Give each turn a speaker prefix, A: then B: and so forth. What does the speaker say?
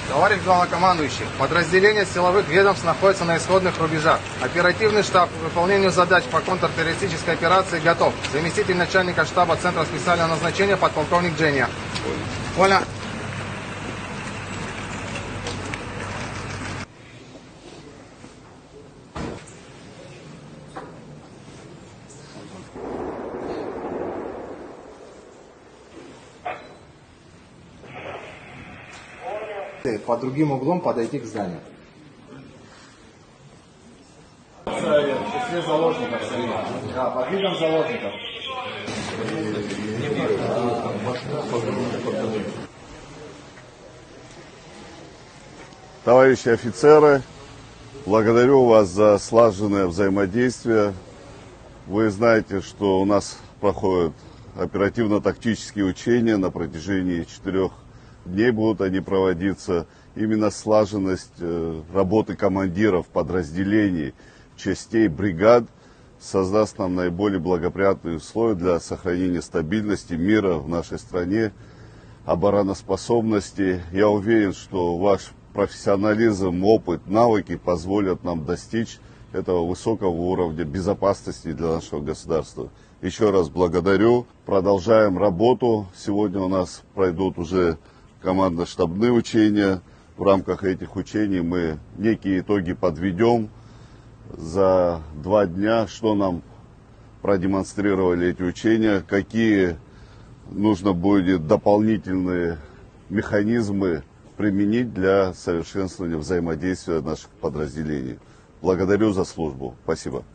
A: Товарищ главнокомандующий, подразделения силовых ведомств находятся на исходных рубежах. Оперативный штаб к выполнению задач по контртеррористической операции готов. Заместитель начальника штаба Центра специального назначения подполковник Джения. Понял. Под другим углом подойти к зданию. В числе заложников. Да, под видом заложников.
B: Товарищи офицеры, благодарю вас за слаженное взаимодействие. Вы знаете, что у нас проходят оперативно-тактические учения на протяжении 4 дней будут они проводиться. Именно слаженность работы командиров подразделений, частей, бригад создаст нам наиболее благоприятные условия для сохранения стабильности, мира в нашей стране, обороноспособности. Я уверен, что ваш профессионализм, опыт, навыки позволят нам достичь этого высокого уровня безопасности для нашего государства. Еще раз благодарю. Продолжаем работу. Сегодня у нас пройдут уже командно-штабные учения. В рамках этих учений мы некие итоги подведем за 2 дня, что нам продемонстрировали эти учения, какие нужно будет дополнительные механизмы применить для совершенствования взаимодействия наших подразделений. Благодарю за службу. Спасибо.